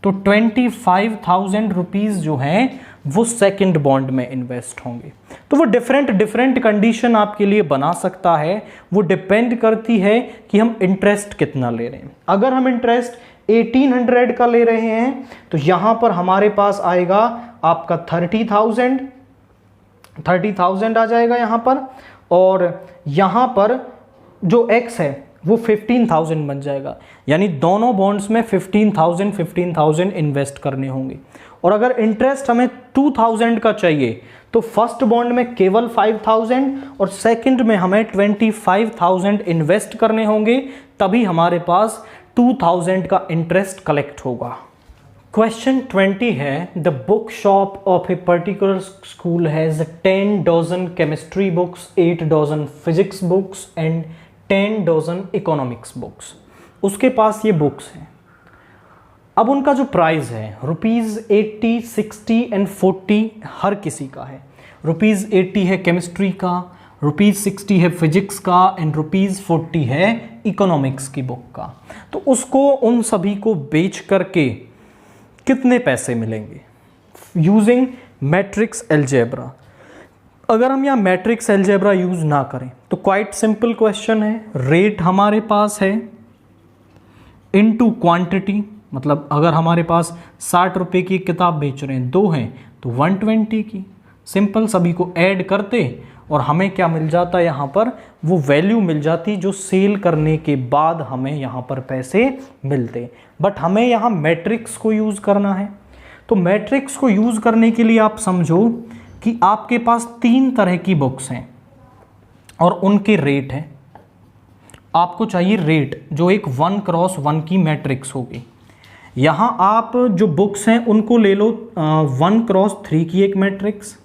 तो 25,000 रुपीज जो है वो सेकेंड बॉन्ड में इन्वेस्ट होंगे। तो वो डिफरेंट कंडीशन आपके लिए बना सकता है, वो डिपेंड करती है कि हम इंटरेस्ट कितना ले रहे हैं। अगर हम इंटरेस्ट 1800 का ले रहे हैं तो यहां पर हमारे पास आएगा आपका 30,000 आ जाएगा यहां पर, और यहां पर जो x है वो 15,000 बन जाएगा। यानी दोनों बॉन्ड्स में 15,000 इन्वेस्ट करने होंगे। और अगर इंटरेस्ट हमें 2,000 का चाहिए तो फर्स्ट बॉन्ड में केवल 5,000 और सेकंड में हमें 25,000 इन्वेस्ट करने होंगे, तभी हमारे पास 2,000 का इंटरेस्ट कलेक्ट होगा। क्वेश्चन 20 है, the book shop of a particular school has 10 dozen chemistry books, 8 dozen physics books and 10 dozen economics books. उसके पास ये बुक्स हैं। अब उनका जो प्राइस है ₹80, 60 एंड 40 हर किसी का है। ₹80 है केमिस्ट्री का, ₹60 है फिजिक्स का एंड ₹40 है इकोनॉमिक्स की बुक का। तो उसको उन सभी को बेच करके कितने पैसे मिलेंगे यूजिंग मैट्रिक्स अलजेब्रा। अगर हम यहाँ मैट्रिक्स अलजेब्रा यूज ना करें तो क्वाइट सिंपल क्वेश्चन है, रेट हमारे पास है इनटू क्वांटिटी, मतलब अगर हमारे पास 60 रुपए की किताब बेच रहे हैं, 2 हैं तो 120 की, सिंपल सभी को ऐड करते और हमें क्या मिल जाता है, यहाँ पर वो वैल्यू मिल जाती जो सेल करने के बाद हमें यहाँ पर पैसे मिलते। बट हमें यहाँ मैट्रिक्स को यूज करना है। तो मैट्रिक्स को यूज करने के लिए आप समझो कि आपके पास 3 तरह की बुक्स हैं और उनके रेट हैं। आपको चाहिए रेट जो एक 1x1 की मैट्रिक्स होगी। यहां आप जो बुक्स हैं उनको ले लो 1x3 की एक मैट्रिक्स,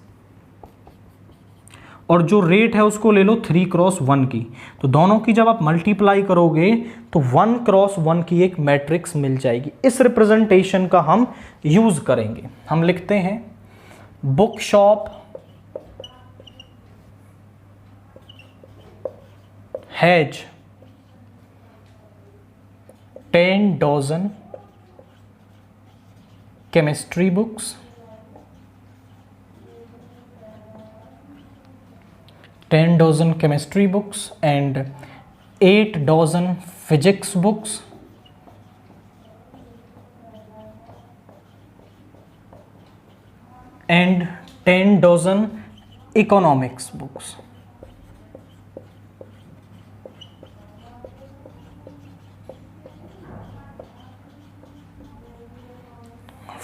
और जो रेट है उसको ले लो 3x1 की। तो दोनों की जब आप मल्टीप्लाई करोगे तो 1x1 की एक मैट्रिक्स मिल जाएगी। इस रिप्रेजेंटेशन का हम यूज करेंगे। हम लिखते हैं book shop has 10 dozen chemistry books, 10 dozen chemistry books and 8 dozen physics books and 10 dozen economics books.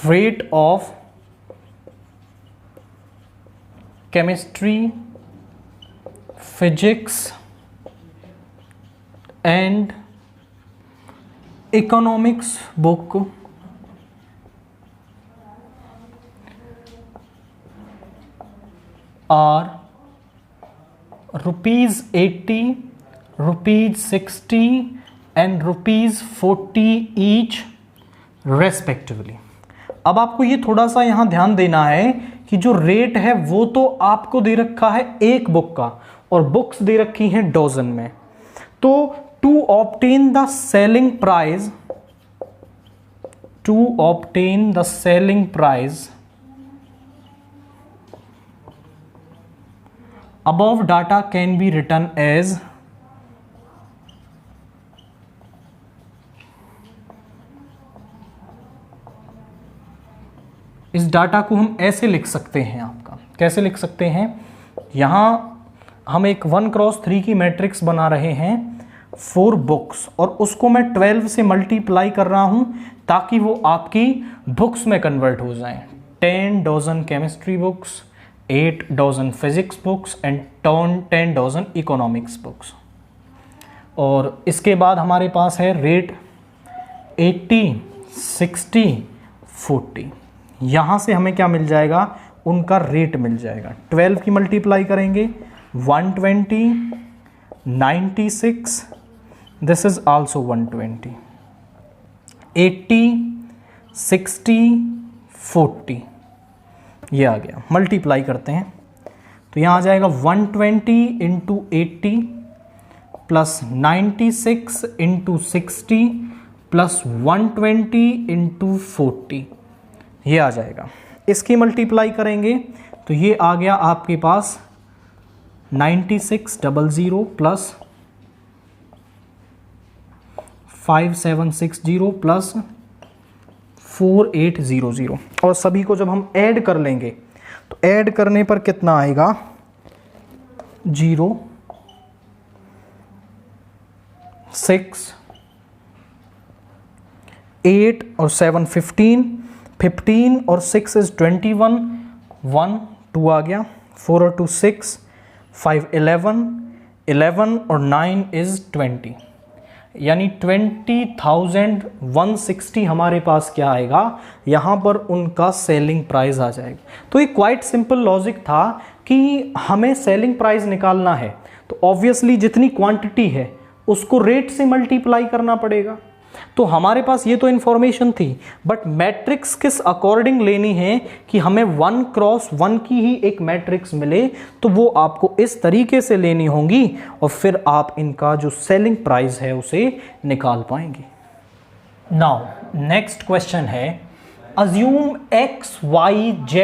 Rate of chemistry, physics and economics book are ₹80, ₹60 and ₹40 each respectively. अब आपको ये थोड़ा सा यहां ध्यान देना है कि जो रेट है वो तो आपको दे रखा है एक बुक का और बुक्स दे रखी हैं डजन में। तो to obtain the selling price above data can be written as इस डाटा को हम ऐसे लिख सकते हैं। आपका कैसे लिख सकते हैं, यहां हम एक 1x3 की मैट्रिक्स बना रहे हैं 4 बुक्स और उसको मैं 12 से मल्टीप्लाई कर रहा हूं ताकि वो आपकी बुक्स में कन्वर्ट हो जाएं। 10 dozen chemistry books, 8 dozen physics books and 10 dozen economics books. और इसके बाद हमारे पास है रेट 80, 60, 40। यहाँ से हमें क्या मिल जाएगा, उनका रेट मिल जाएगा। 12 की मल्टीप्लाई करेंगे 120, 96, दिस इज आल्सो 120, 80, 60, 40 ये आ गया। मल्टीप्लाई करते हैं तो यहाँ आ जाएगा 120 into 80 plus 96 into 60 plus 120 into 40 ये आ जाएगा। इसकी मल्टीप्लाई करेंगे तो ये आ गया आपके पास 9600 प्लस 5760 प्लस 4800, और सभी को जब हम ऐड कर लेंगे तो ऐड करने पर कितना आएगा, 0 6 8 और 7 15, 15 और 6 इज 21, 1 2 आ गया, 4 और 2 6, 5 11, 11 और 9 इज 20, यानी 20,160 हमारे पास क्या आएगा, यहाँ पर उनका सेलिंग प्राइस आ जाएगा। तो ये क्वाइट सिंपल लॉजिक था कि हमें सेलिंग प्राइस निकालना है तो ऑब्वियसली जितनी क्वांटिटी है उसको रेट से मल्टीप्लाई करना पड़ेगा। तो हमारे पास ये तो इन्फॉर्मेशन थी, बट मैट्रिक्स किस अकॉर्डिंग लेनी है कि हमें 1 क्रॉस 1 की ही एक मैट्रिक्स मिले, तो वो आपको इस तरीके से लेनी होंगी और फिर आप इनका जो सेलिंग प्राइस है उसे निकाल पाएंगे। नाउ नेक्स्ट क्वेश्चन है, assume x, y, z,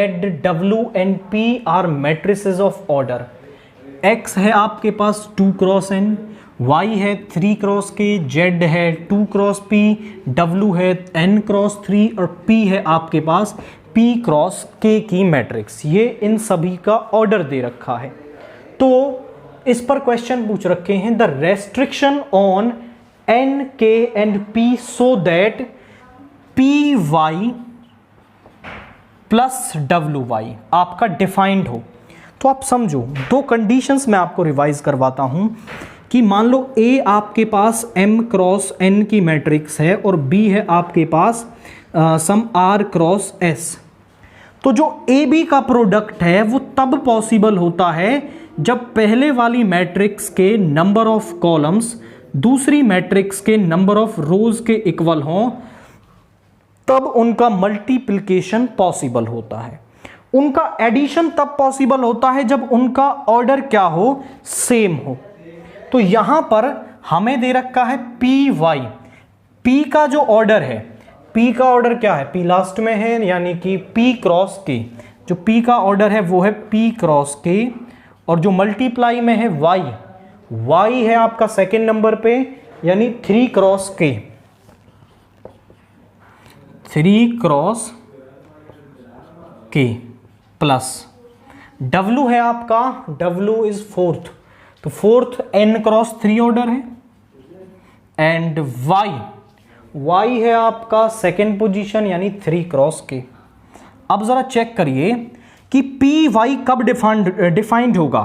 w and p are matrices of order. x है आपके पास 2 क्रॉस n, y है 3 क्रॉस k, z है 2 क्रॉस p, w है n क्रॉस 3 और p है आपके पास p क्रॉस k की मैट्रिक्स। ये इन सभी का ऑर्डर दे रखा है। तो इस पर क्वेश्चन पूछ रखे हैं, the restriction on n, k and p so that P Y plus W Y आपका डिफाइंड हो। तो आप समझो, दो कंडीशंस मैं आपको रिवाइज करवाता हूं कि मान लो A आपके पास M क्रॉस N की मैट्रिक्स है और B है आपके पास सम R क्रॉस S। तो जो AB का प्रोडक्ट है वो तब पॉसिबल होता है जब पहले वाली मैट्रिक्स के नंबर ऑफ कॉलम्स दूसरी मैट्रिक्स के नंबर ऑफ रोज के इक्वल हों, तब उनका मल्टीप्लिकेशन पॉसिबल होता है। उनका एडिशन तब पॉसिबल होता है जब उनका ऑर्डर क्या हो, सेम हो। तो यहां पर हमें दे रखा है पी वाई, पी का जो ऑर्डर है, पी का ऑर्डर क्या है, पी लास्ट में है यानी कि पी क्रॉस के, जो पी का ऑर्डर है वो है पी क्रॉस के, और जो मल्टीप्लाई में है वाई, वाई है आपका सेकेंड नंबर पे यानी 3 क्रॉस के, 3 क्रॉस के प्लस W है आपका, W इज 4th, तो 4th n क्रॉस 3 ऑर्डर है, एंड Y, Y है आपका सेकेंड पोजीशन यानी 3 क्रॉस के। अब जरा चेक करिए कि पी वाई कब डिफाइंड होगा,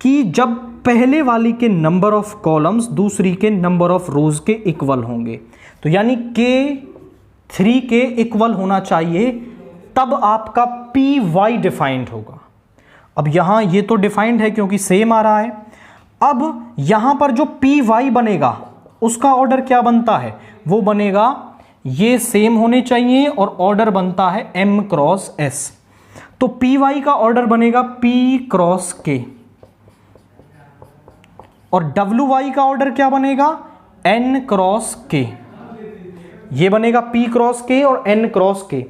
कि जब पहले वाली के नंबर ऑफ कॉलम्स दूसरी के नंबर ऑफ रोज के इक्वल होंगे। तो यानी के 3 के इक्वल होना चाहिए, तब आपका पी वाई डिफाइंड होगा। अब यहां ये तो डिफाइंड है क्योंकि सेम आ रहा है। अब यहां पर जो पी वाई बनेगा उसका ऑर्डर क्या बनता है, वो बनेगा ये सेम होने चाहिए और ऑर्डर बनता है m क्रॉस s। तो पी वाई का ऑर्डर बनेगा p क्रॉस k, और डब्ल्यू वाई का ऑर्डर क्या बनेगा, n क्रॉस k। ये बनेगा p क्रॉस k और n क्रॉस k।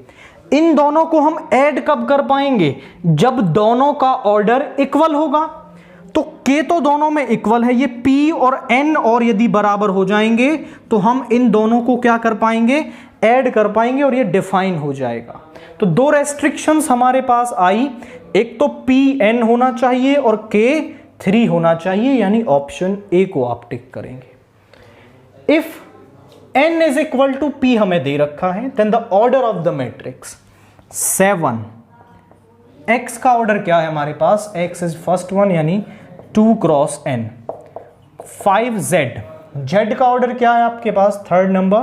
इन दोनों को हम ऐड कब कर पाएंगे, जब दोनों का ऑर्डर इक्वल होगा। तो k तो दोनों में इक्वल है, ये p और n और यदि बराबर हो जाएंगे तो हम इन दोनों को क्या कर पाएंगे, ऐड कर पाएंगे और ये डिफाइन हो जाएगा। तो दो रेस्ट्रिक्शंस हमारे पास आई, एक तो pn होना चाहिए और k 3 होना चाहिए, यानी ऑप्शन ए को आप टिक करेंगे। If n is equal to p हमें दे रखा है, then the order of the matrix 7, x का ऑर्डर क्या है हमारे पास, x इज फर्स्ट वन यानी 2 क्रॉस n, 5z, z का ऑर्डर क्या है आपके पास, थर्ड नंबर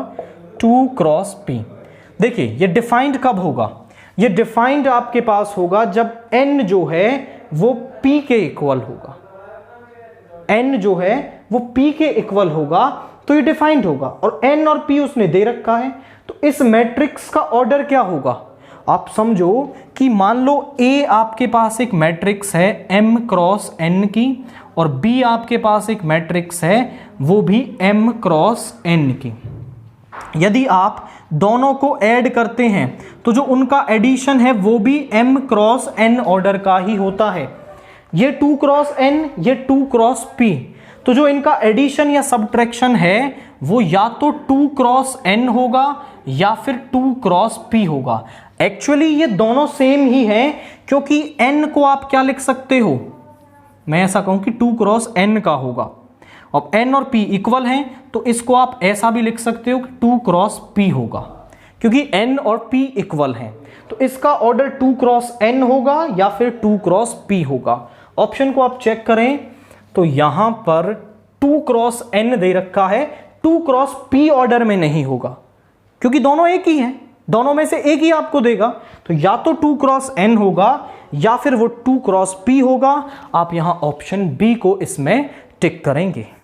2 क्रॉस p। देखिए ये डिफाइंड कब होगा, ये डिफाइंड आपके पास होगा जब n जो है वो p के इक्वल होगा, n जो है वो p के इक्वल होगा तो ये डिफाइंड होगा, और n और p उसने दे रखा है। तो इस मैट्रिक्स का ऑर्डर क्या होगा, आप समझो कि मान लो A आपके पास एक मैट्रिक्स है m क्रॉस n की, और B आपके पास एक मैट्रिक्स है वो भी m क्रॉस n की। यदि आप दोनों को ऐड करते हैं तो जो उनका एडिशन है वो भी m क्रॉस n ऑर्डर का ही होता है। ये 2 क्रॉस n, ये 2 क्रॉस p, तो जो इनका एडिशन या सब्ट्रैक्शन है वो या तो 2 क्रॉस n होगा या फिर 2 क्रॉस p होगा। एक्चुअली ये दोनों सेम ही हैं, क्योंकि n को आप क्या लिख सकते हो, मैं ऐसा कहूं कि 2 क्रॉस n का होगा। अब n और p इक्वल हैं तो इसको आप ऐसा भी लिख सकते हो कि 2 क्रॉस p होगा, क्योंकि n और p इक्वल हैं। तो इसका ऑर्डर 2 क्रॉस n होगा या फिर 2 क्रॉस p होगा। ऑप्शन को आप चेक करें तो यहां पर 2 क्रॉस n दे रखा है, 2 क्रॉस p ऑर्डर में नहीं होगा, क्योंकि दोनों एक ही हैं, दोनों में से एक ही आपको देगा। तो या तो 2 क्रॉस n होगा या फिर वो 2 क्रॉस p होगा। आप यहां ऑप्शन बी को इसमें टिक करेंगे।